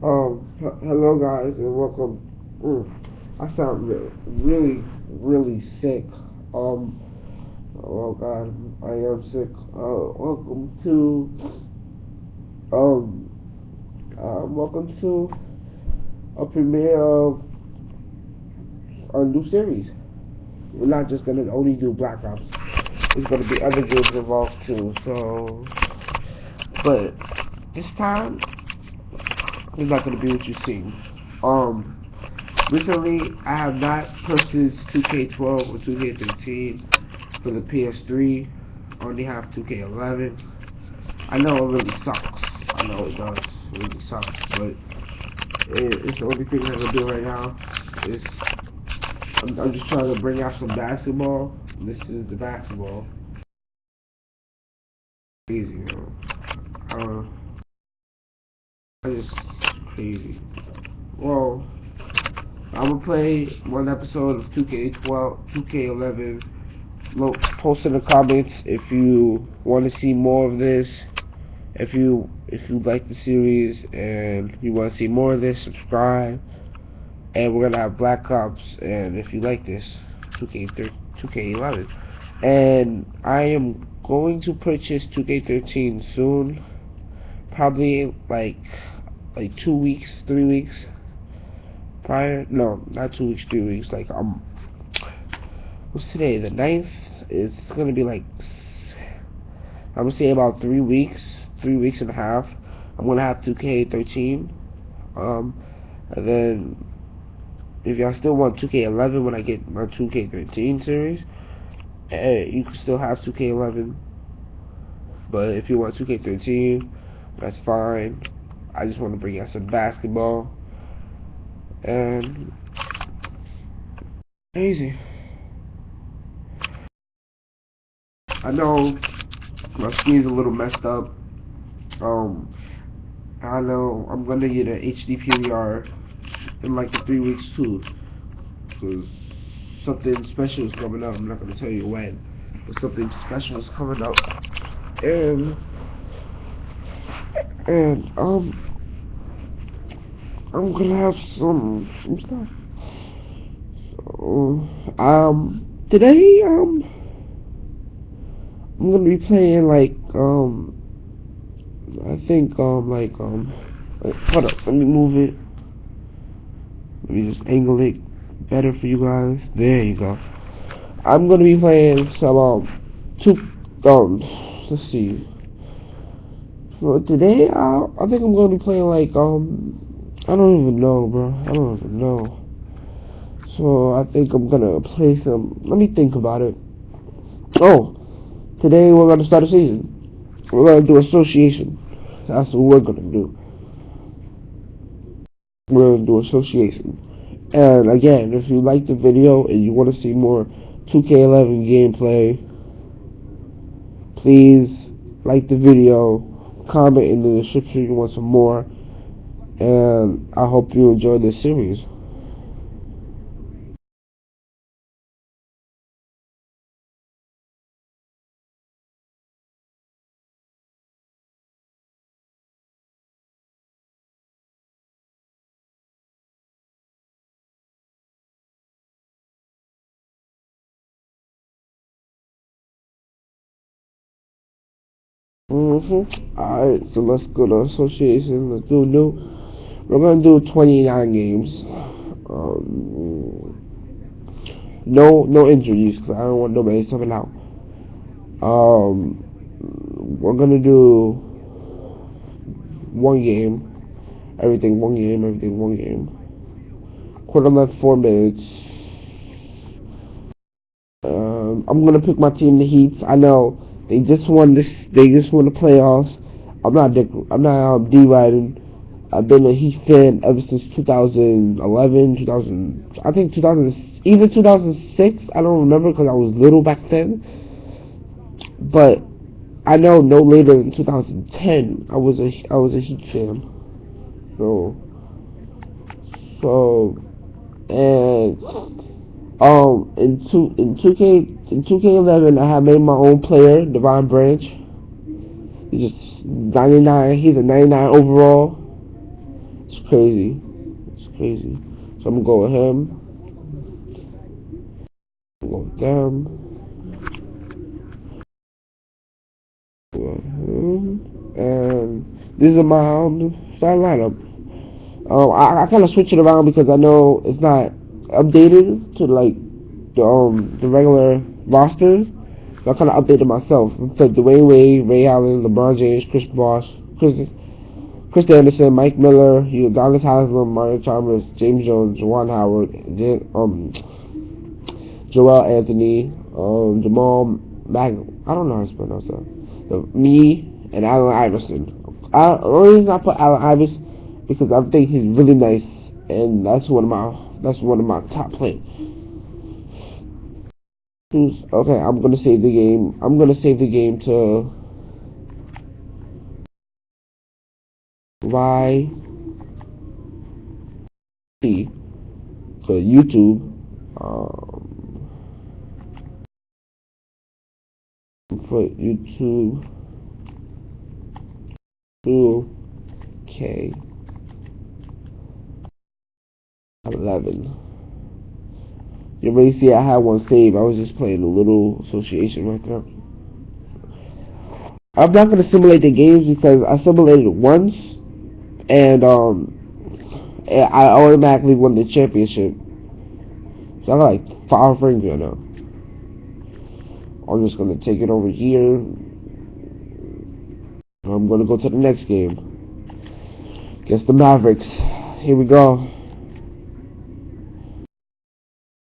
Hello guys and welcome. I sound really sick. Um, oh God, I am sick. Um, welcome to a premiere of a new series. We're not just gonna only do Black Ops. There's gonna be other games involved too. So, but this time it's not gonna be what you see. Um, Recently, I have not purchased 2K12 or 2K13 for the PS3. I only have 2K11. I know it really sucks. I know it does. It really sucks, but it's the only thing I can do right now. It's, I'm just trying to bring out some basketball. This is the basketball. Crazy, you know. It's just crazy. Well, I'm gonna play one episode of 2K12, 2K11. Look, post in the comments if you want to see more of this. If you like the series and you want to see more of this, subscribe. And we're gonna have Black Ops. And if you like this, 2K11. And I am going to purchase 2K13 soon. Probably like 2 weeks, 3 weeks prior. No, not 2 weeks, 3 weeks. What's today? The 9th. It's gonna be like, I'm gonna say about 3 weeks, 3 weeks and a half. I'm gonna have 2K13. And then if y'all still want 2K11 when I get my 2K13 series, you can still have 2K11. But if you want 2K13, that's fine. I just want to bring out some basketball and crazy. I know my screen's a little messed up. I know I'm gonna get an HD PVR in like the 3 weeks too, because something special is coming up. I'm not gonna tell you when, but something special is coming up, and and I'm gonna have some stuff. So today I'm gonna be playing I think wait, hold up, let me move it. Let me just angle it better for you guys. There you go. I'm gonna be playing some two let's see. So today I think I'm gonna be playing I don't even know, bro. I don't even know. So I think I'm gonna play some. Let me think about it. Oh, today we're gonna start a season. We're gonna do association. That's what we're gonna do. We're gonna do association. And again, if you like the video and you want to see more 2K11 gameplay, please like the video, comment in the description you want some more, and I hope you enjoy this series. Alright, so let's go to association. Let's do new. We're gonna do 29 games. Um, no injuries, cause I don't want nobody coming out. We're gonna do one game. Everything one game. Everything one game. Quarter left, 4 minutes. I'm gonna pick my team, the Heat. I know they just won this. They just won the playoffs. I'm not D-riding. I've been a Heat fan ever since 2011, 2000. I think 2000, either 2006. I don't remember because I was little back then. But I know no later than 2010. I was a Heat fan. So so and in 2K11 I have made my own player, Divine Branch. He's just 99. He's a 99 overall. It's crazy. It's crazy. So I'm gonna go with him. I'm gonna go with them. And this is my starting lineup. I kind of switch it around because I know it's not updated to like the regular roster. So I kind of updated myself. So Dwayne Wade, Ray Allen, LeBron James, Chris Anderson, Mike Miller, Udonis Haslem, Mario Chalmers, James Jones, Juwan Howard, Joel Anthony, Jamal Mag. I don't know how to pronounce that. Me and Allen Iverson. The only reason I put Allen Iverson because I think he's really nice, and that's one of my top players. Okay, I'm gonna save the game. I'm gonna save the game to to YouTube. For YouTube 2K 11. You already see I had one saved. I was just playing a little association right there. I'm not gonna simulate the games because I simulated it once and I automatically won the championship. So I got like 5 rings right now. I'm just gonna take it over here. I'm gonna go to the next game. Against the Mavericks. Here we go.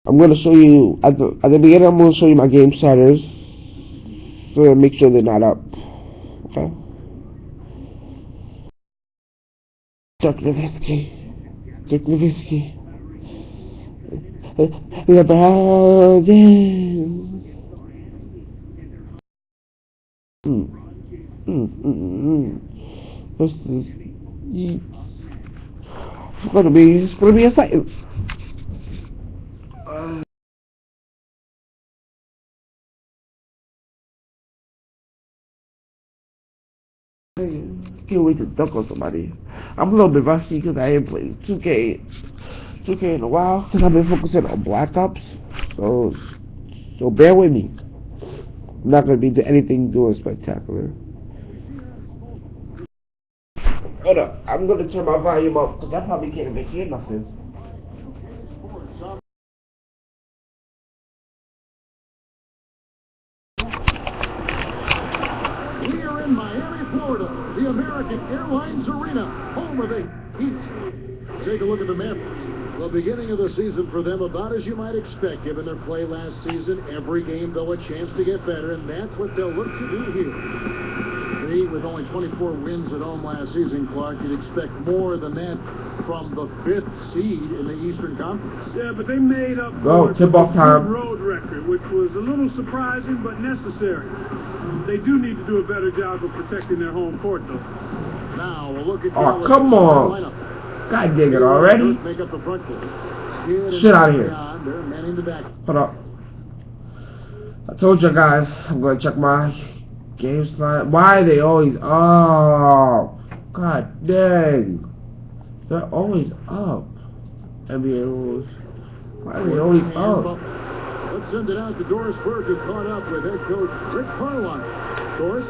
I'm gonna show you at the beginning. I'm gonna show you my game setters, so to make sure they're not up. Okay. Dirk Nowitzki. LeBron James. This is it's gonna be exciting. I can't wait to dunk on somebody. I'm a little bit rusty because I ain't played 2K in a while because I've been focusing on Black Ops. So bear with me. I'm not gonna be doing anything spectacular. Hold up, I'm gonna turn my volume up because I probably can't make hear nothing. We are in Miami, Florida, the American Airlines Arena, home of the Heat. Take a look at the Mavs. The beginning of the season for them about as you might expect, given their play last season. Every game, though, a chance to get better, and that's what they'll look to do here. With only 24 wins at home last season, Clark, you'd expect more than that from the 5th seed in the Eastern Conference. Yeah, but they made up for it with a good road record, which was a little surprising but necessary. They do need to do a better job of protecting their home court, though. Now we'll look at come on. God dang it already. Make up the front court. Shit out of here. They're manning the back. Hold up. I told you guys I'm gonna check my game slide. Why are they always up? God dang. They're always up. NBA rules. Why are they always up? Let's send it out to Doris Burke, who caught up with head coach Rick Carlisle. Doris?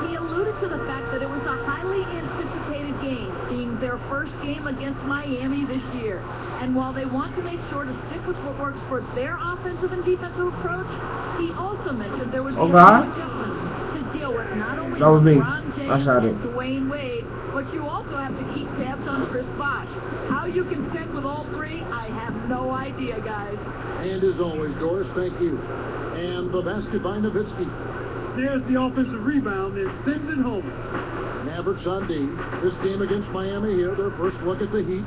He alluded to the fact that it was a highly anticipated game, being their first game against Miami this year. And while they want to make sure to stick with what works for their offensive and defensive approach, he also mentioned there was adjustments to deal with not only LeBron James and Dwayne Wade, but you also have to keep tabs on Chris Bosh. How you can stick with all three, I have no idea, guys. And as always, Doris, thank you. And the basket by Nowitzki. There's the offensive rebound and sends it home. Mavericks on D. This game against Miami here, their first look at the Heat.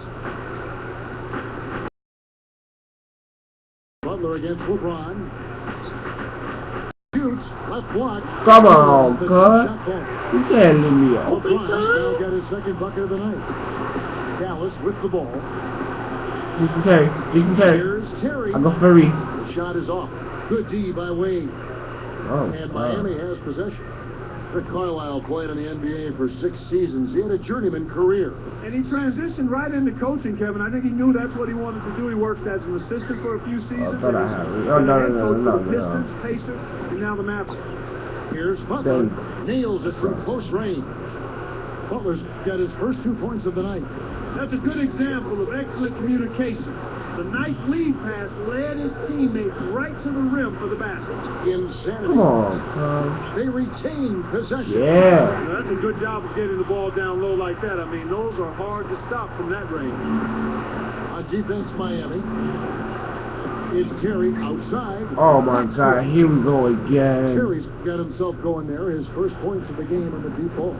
Butler against LeBron. Shoots, left block. Come on, cuz. You can't leave me open. LeBron now got his second bucket of the night. Dallas with the ball. You can carry. Here's Terry. I go free. The shot is off. Good D by Wade. Oh, and Miami has possession. Rick Carlisle played in the NBA for 6 seasons. He had a journeyman career. And he transitioned right into coaching, Kevin. I think he knew that's what he wanted to do. He worked as an assistant for a few seasons. I have it. Oh, no. Pistons, Pacers, and now the Mavs. Here's Butler. Nails it from close range. Butler's got his first 2 points of the night. That's a good example of excellent communication. The nice lead pass led his teammates right to the rim for the basket. Insanity. Come on, They retain possession. Yeah. Now, that's a good job of getting the ball down low like that. I mean, those are hard to stop from that range. On defense, Miami. It's Terry outside. Oh my God, here we go again. Terry's got himself going there. His first points of the game on the deep ball.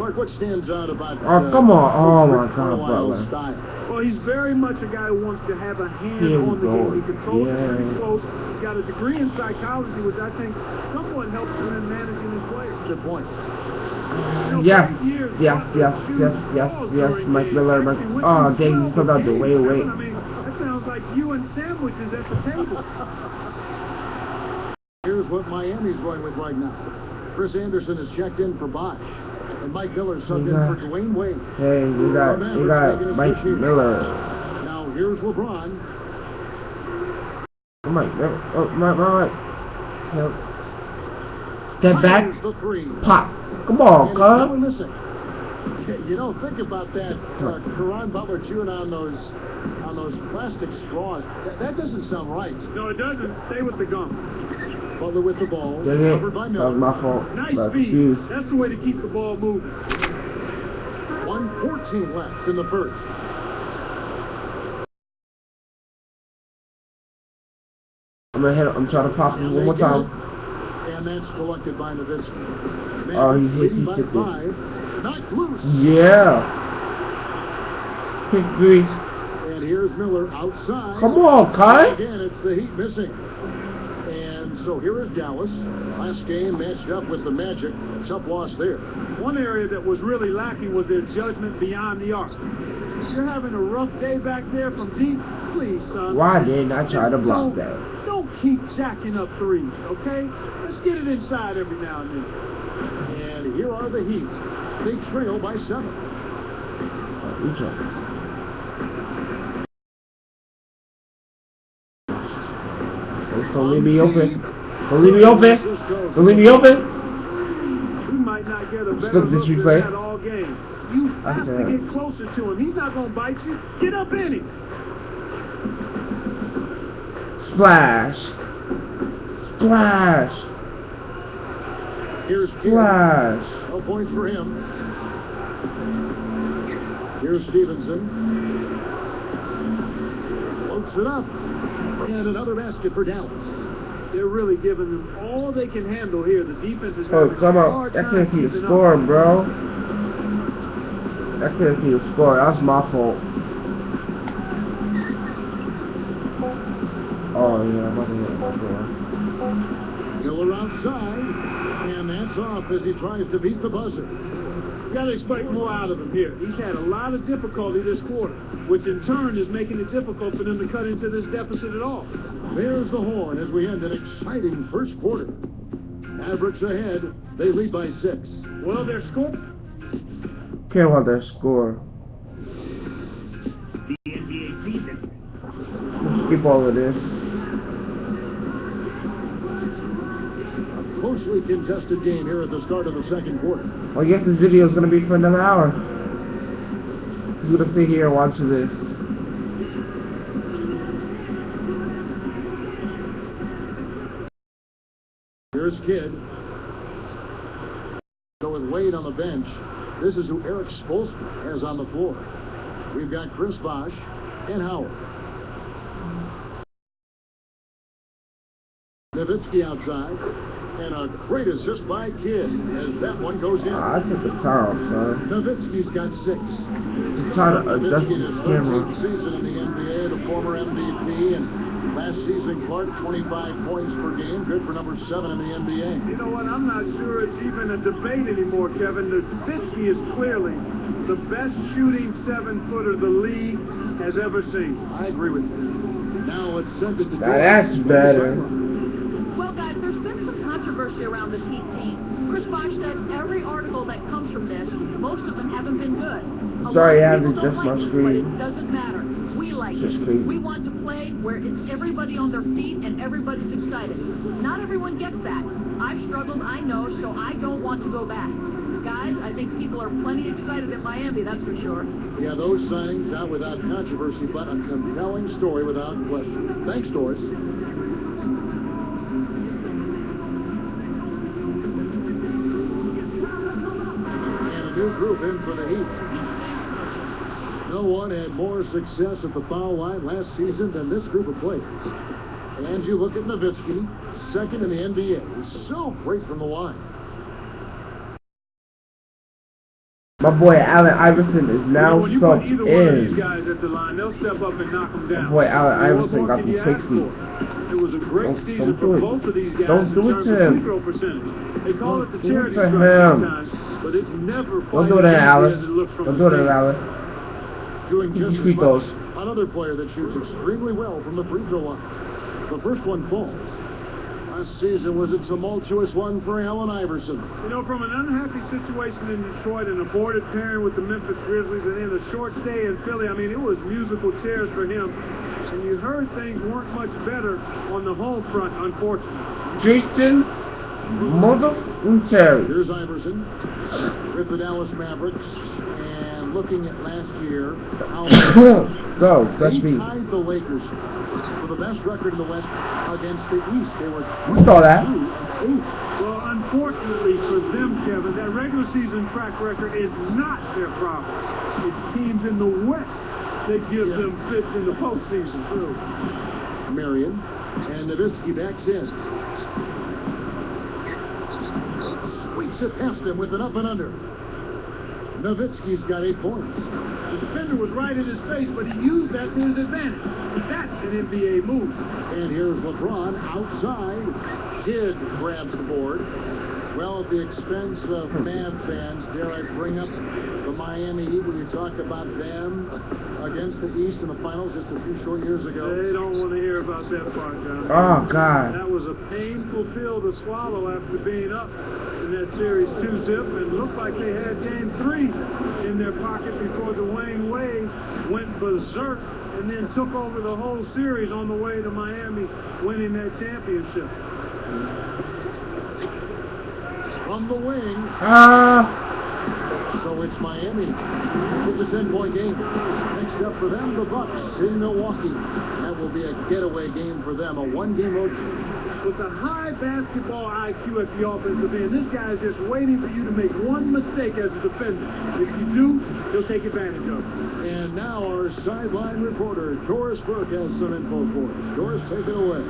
Mark, what stands out about come on. Oh my God, Carlisle's Butler. style? Well, he's very much a guy who wants to have a hand Here we on the go. game. He controls it pretty Yeah. close. He's got a degree in psychology, which I think somewhat helps him in managing his players. Good point. Yes, Mike Miller. Oh, dang, you still got the way. I mean, that sounds like you and sandwiches at the table. Here's what Miami's going with right now. Chris Anderson is checked in for Bosch. And Mike Miller subbed in for Dwayne Wade. Hey, we got Mike Miller. Now here's LeBron. Mike. Yep. Step back. Fires the 3. Pop. Come on, And cuz. we're missing. You know, think about that. Caron Butler chewing on those plastic straws. That doesn't sound right. No, it doesn't. Stay with the gum. Butler with the ball. Dang it. Covered by That Miller. was my fault. Nice That's speed. excuse. That's the way to keep the ball moving. 1:14 left in the first. I'm trying to pop this one more time. And that's collected by Nowitzki. Oh, he leading by took it. 5. Knocked loose. Yeah. Pick 3. And here's Miller outside. Come on, Kai. Again, it's the Heat missing. And so here is Dallas. Last game matched up with the Magic. Tough loss there. One area that was really lacking was their judgment beyond the arc. You're having a rough day back there from deep. Please, son. Why didn't I try to block that? Don't keep jacking up threes, okay? Let's get it inside every now and then. And here are the Heat. They trail by 7. Don't leave me open. Don't leave me open. Don't leave me open. We might not get a better Look, look did you than play? that all game. You have to get closer to him. He's not going to bite you. Get up in him. Splash. Splash. Here's Kidd. Splash. No points for him. Here's Stevenson. Floats it up. And another basket for Dallas. They're really giving them all they can handle here. The defense is Oh, having come a on. hard That time couldn't see the keeping score, up. bro. That couldn't see the score. That was my fault. Oh, yeah. I'm about to hit my score. Miller outside. And that's off as he tries to beat the buzzer. You got to expect more out of him here. He's had a lot of difficulty this quarter, which in turn is making it difficult for them to cut into this deficit at all. There's the horn as we end an exciting first quarter. Mavericks ahead. They lead by 6. Well, their score. Care about their score. The NBA season. Let's skip all of this. Closely contested game here at the start of the second quarter. Well, I guess this video is going to be for another hour. Who's going to sit here and watch this? Here's Kidd. So with Wade on the bench, this is who Eric Spoelstra has on the floor. We've got Chris Bosh and Howard. Nowitzki outside. And a great assist by Kidd as that one goes in. I took the towel, son. Nowitzki's got 6. Just trying to adjust Nowitzki the in his camera. third season in the NBA, the former MVP, and last season Clark 25 points per game, good for number 7 in the NBA. You know what? I'm not sure it's even a debate anymore, Kevin. Nowitzki is clearly the best shooting 7-footer the league has ever seen. I agree with you. Now let's send it to Now that's better. Well, guys, there's been some controversy around this Heat team. Chris Chris Bosh says every article that comes from this, most of them haven't been good. Sorry, I people haven't don't just like my it, screen. but it doesn't matter. We like it. Just screen. We want to play where it's everybody on their feet and everybody's excited. Not everyone gets that. I've struggled, I know, so I don't want to go back. Guys, I think people are plenty excited in Miami, that's for sure. Yeah, those signings, not without controversy, but a compelling story without question. Thanks, Doris. And a new group in for the Heat. No one had more success at the foul line last season than this group of players. And you look at Nowitzki, second in the NBA. He's so great from the line. My boy Allen Iverson is now when you subbed put either one of these in. guys at the line, they'll step up and knock them down. My boy Allen Iverson got What the more can you 60. ask for? It was a great season don't do for it. both of these guys Don't do it in to terms of him. free throw percentage. They call it the Don't do it charity to stripe him. sometimes, but it's never Don't quite do as that, easy Alice. as it looks from Don't the do that, field. Alice. Doing Keep just your free as throws. much. Another player that shoots extremely well from the free throw line. The first one falls. Last season was a tumultuous one for Allen Iverson. You know, from an unhappy situation in Detroit, an aborted pairing with the Memphis Grizzlies, and then a short stay in Philly, I mean, it was musical chairs for him. And you heard things weren't much better on the home front, unfortunately. Jason motherfucking Terry. Here's Iverson with the Dallas Mavericks. And looking at last year, how Go, that's they me. tied the Lakers for the best record in the West against the East. They were We saw that. 2-8. Well, unfortunately for them, Kevin, that regular season track record is not their problem. It's teams in the West that give them fits in the postseason, too. Marion and Nowitzki backs in. Sweeps it past him with an up and under. Nowitzki's got 8 points. The defender was right in his face, but he used that to his advantage. That's an NBA move. And here's LeBron outside. Kidd grabs the board. Well, at the expense of Mavs fans, dare I bring up the Miami Heat when you talk about them against the East in the finals just a few short years ago. They don't want to hear about that part, John. Oh, God. That was a painful pill to swallow after being up in that series 2-0, and looked like they had game 3 in their pocket before Dwayne Wade went berserk and then took over the whole series on the way to Miami winning that championship. From the wing. So it's Miami. It's a 10-point game. Next up for them, the Bucks in Milwaukee. That will be a getaway game for them, a one-game road trip. With a high basketball IQ at the offensive end, this guy is just waiting for you to make one mistake as a defender. If you do, he'll take advantage of it. And now our sideline reporter, Doris Burke, has some info for us. Doris, take it away.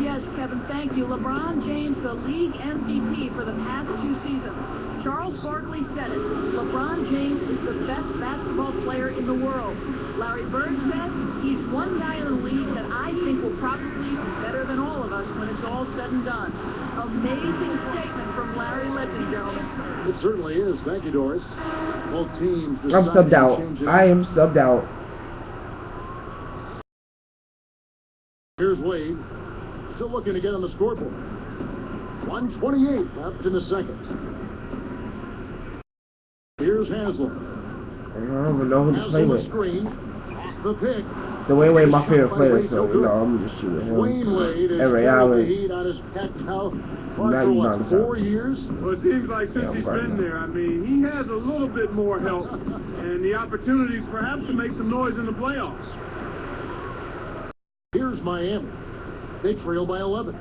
Yes, Kevin, thank you. LeBron James, the league MVP for the past 2 seasons. Charles Barkley said it. LeBron James is the best basketball player in the world. Larry Bird says he's one guy in the league that I think will probably be better than all of us when it's all said and done. Amazing statement from Larry Legend, gentlemen. It certainly is. Thank you, Doris. Both teams I'm subbed out. I am subbed out. Here's Wade. Still looking to get on the scoreboard. 1:28 left in the second. Here's Haslam. I don't even know who to play Haslam with. the screen. Off the pick. The Wayne my favorite player, so you know I'm just shooting him. Wayne Wade is Every carried hour. the Heat on his back now for Now you what, know 4 years? Well, it seems like since Yeah, he's right been now. there, I mean, he has a little bit more help and the opportunities perhaps to make some noise in the playoffs. Here's Miami. They trail by 11.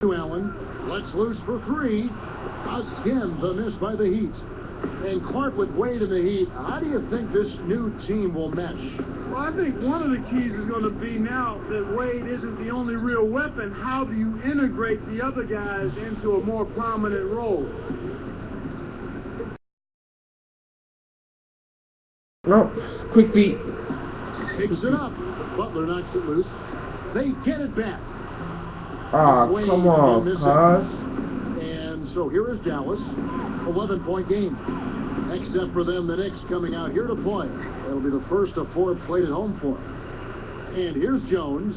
Allen lets loose for 3. Again, the miss by the Heat. And Clark with Wade in the Heat. How do you think this new team will mesh? Well, I think one of the keys is going to be now that Wade isn't the only real weapon. How do you integrate the other guys into a more prominent role? No, quick beat. Picks it up. Butler knocks it loose. They get it back. Ah, Wade come on, will miss cuz. it. And so here is Dallas. 11-point game. Next up for them, the Knicks coming out here to play. That'll be the first of 4 played at home for them. And here's Jones.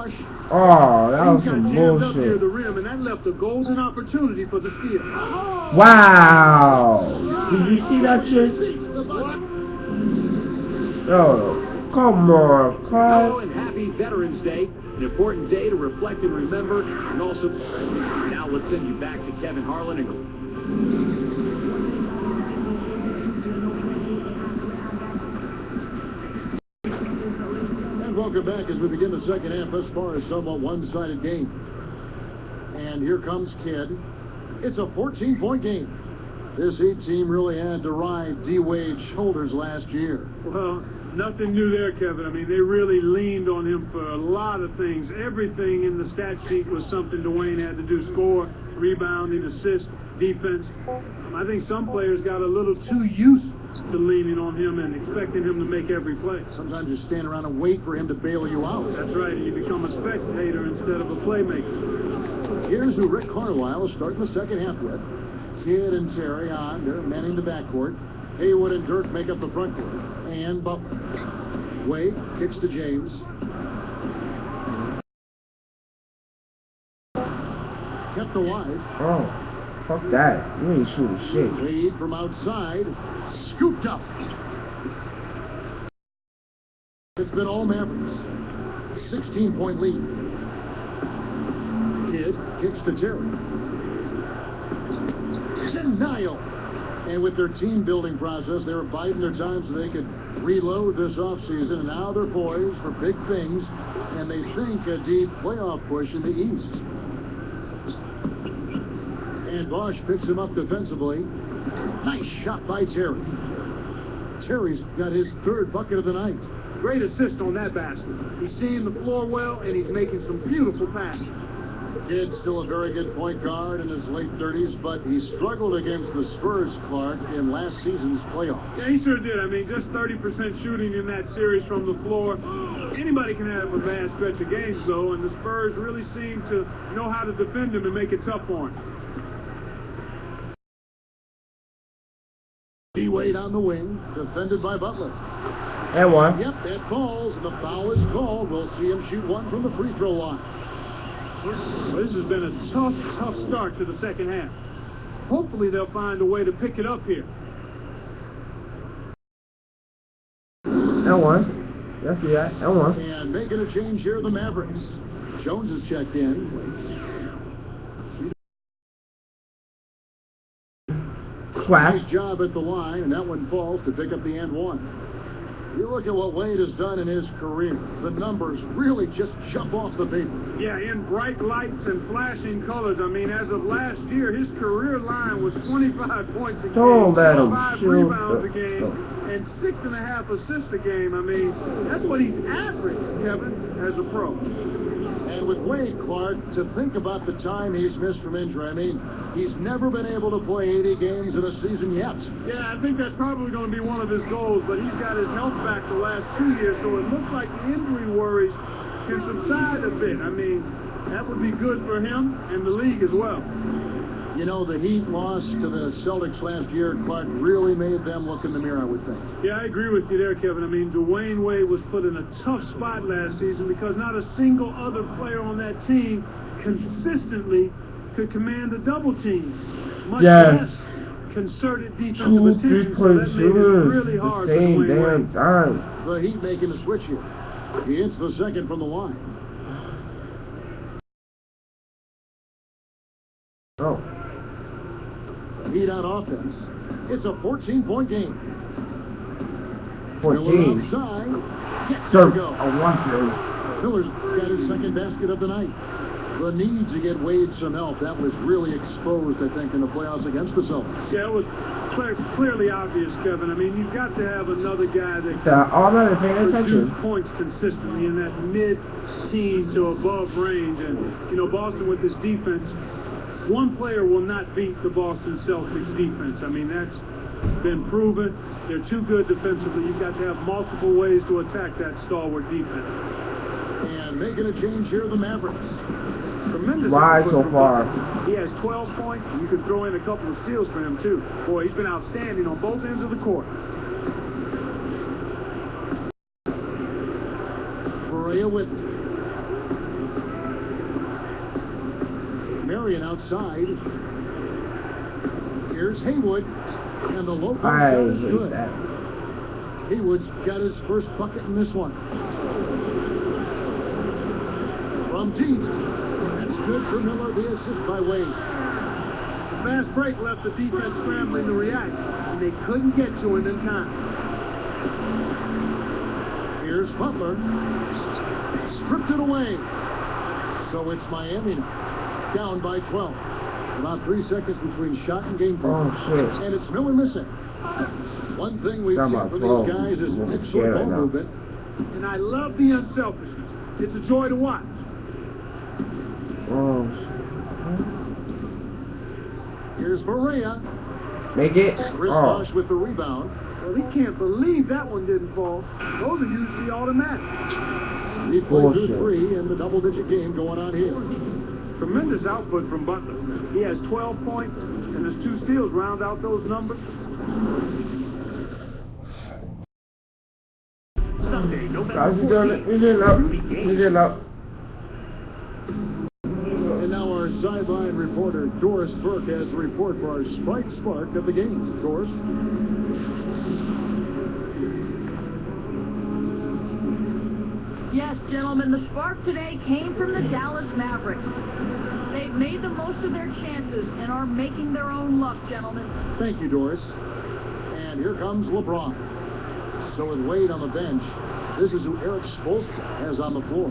Bosch. Oh, that was He got some jammed up near bullshit. the rim, and that left a golden opportunity for the steal. Wow. Did you see that shit? Oh, come on, Hello cuz. and happy Veterans Day. An important day to reflect and remember. And also, now let's send you back to Kevin Harlan. And welcome back as we begin the second half. Thus far, a somewhat one-sided game. And here comes Kidd. It's a 14-point game. This Heat team really had to ride D-Wade's shoulders last year. Well, nothing new there, Kevin. I mean, they really leaned on him for a lot of things. Everything in the stat sheet was something Dwayne had to do: score, rebounding, assist, defense. I think some players got a little too used to leaning on him and expecting him to make every play. Sometimes you stand around and wait for him to bail you out. That's right. You become a spectator instead of a playmaker. Here's who Rick Carlisle is starting the second half with. Kidd and Terry on. They're manning the backcourt. Haywood and Dirk make up the front court. And Butler. Wade kicks to James. Kept alive. Oh, fuck that. You ain't shooting shit. Wade from outside. Scooped up. It's been all Mavericks. 16-point lead. Kidd kicks to Terry. Denial. And with their team-building process, they were biding their time so they could reload this offseason. And now they're poised for big things, and they think a deep playoff push in the East. And Bosch picks him up defensively. Nice shot by Terry. Terry's got his third bucket of the night. Great assist on that basket. He's seeing the floor well, and he's making some beautiful passes. Kidd still a very good point guard in his late 30s, but he struggled against the Spurs, Clark, in last season's playoffs. Yeah, he sure did. I mean, just 30% shooting in that series from the floor. Anybody can have a bad stretch of games, though, and the Spurs really seem to know how to defend him and make it tough for him. D-Wade on the wing, defended by Butler. And one. Yep, that falls, and the foul is called. We'll see him shoot one from the free throw line. Well, this has been a tough start to the second half. Hopefully they'll find a way to pick it up here. And one. That's that. And one. And making a change here, the Mavericks. Jones is checked in. Clash. Nice job at the line, and that one falls to pick up the and one. You look at what Wade has done in his career. The numbers really just jump off the paper. Yeah, in bright lights and flashing colors. I mean, as of last year, his career line was 25 points a game, 5 rebounds a game, and 6.5 assists a game. I mean, that's what he's averaged, Kevin, as a pro. And with Wade, Clark, to think about the time he's missed from injury, I mean, he's never been able to play 80 games in a season yet. Yeah, I think that's probably going to be one of his goals, but he's got his health back the last 2 years, so it looks like the injury worries can subside a bit. I mean, that would be good for him and the league as well. You know, the Heat loss to the Celtics last year, Clark, really made them look in the mirror, I would think. Yeah, I agree with you there, Kevin. I mean, Dwayne Wade was put in a tough spot last season because not a single other player on that team consistently could command a double team, much less concerted defensive attention. So that made it really hard for Dwayne Wade. The Heat making a switch here. He hits the second from the line. Oh. Heat on offense. It's a 14-point game. 14. Miller outside. Sir, Go. I want to. Miller's got his second basket of the night. The need to get Wade some help, that was really exposed, I think, in the playoffs against the Celtics. Yeah, it was clearly obvious, Kevin. I mean, you've got to have another guy that All that is paying produce attention. points consistently in that mid-teen to above range. And, you know, Boston with this defense, one player will not beat the Boston Celtics defense. I mean, that's been proven. They're too good defensively. You've got to have multiple ways to attack that stalwart defense. And making a change here, the Mavericks. Tremendous. Why so far? He has 12 points. You could throw in a couple of steals for him, too. Boy, he's been outstanding on both ends of the court. Correa with Marion outside. Here's Haywood. And the local I shot is hate good. that. Haywood's got his first bucket in this one. From deep. That's good for Miller. The assist by Wade. The fast break left the defense scrambling to react, and they couldn't get to him in time. Here's Butler. Stripped it away. So it's Miami now. Down by 12. About 3 seconds between shot and game point. Oh, shit. And it's Miller missing. One thing we've Talking seen about from 12. these guys is I'm excellent scared ball right now. movement. And I love the unselfishness. It's a joy to watch. Oh, Here's Berea. make it. Chris Oh. Bosh with the rebound. Well, he can't believe that one didn't fall. Those are usually automatic. He played through Bullshit. 3 in the double-digit game going on here. Tremendous output from Butler. He has 12 points, and his 2 steals round out those numbers. Sunday, Guys, November he's doing it. 14th. He's in up. He's in up. And now our sideline reporter, Doris Burke, has a report for our Sprite Spark of the game. Doris? Yes, gentlemen, the spark today came from the Dallas Mavericks. They've made the most of their chances and are making their own luck, gentlemen. Thank you, Doris. And here comes LeBron. So with Wade on the bench, this is who Eric Spoelstra has on the floor.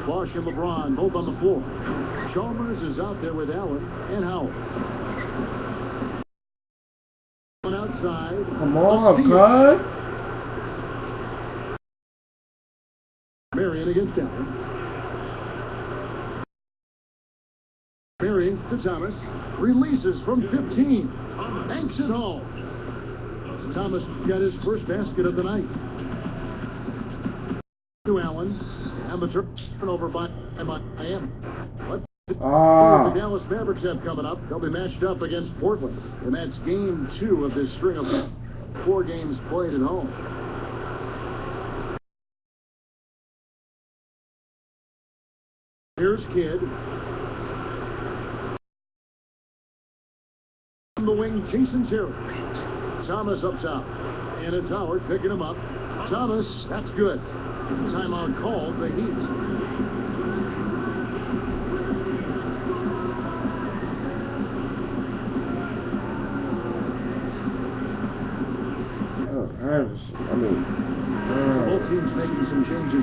Bosh and LeBron both on the floor. Chalmers is out there with Allen and Howard. One outside. Come on, cuz. Marion against Allen. Marion to Thomas. Releases from 15. Banks it home. Thomas got his first basket of the night. To Allen. And the turnover by Miami. What the Dallas Mavericks have coming up? They'll be matched up against Portland. And that's game 2 of this string of 4 games played at home. Here's Kidd. On the wing, Jason Terry. Thomas up top. And it's Howard picking him up. Thomas, that's good. Timeout called the Heat. I mean, Both teams making some changes.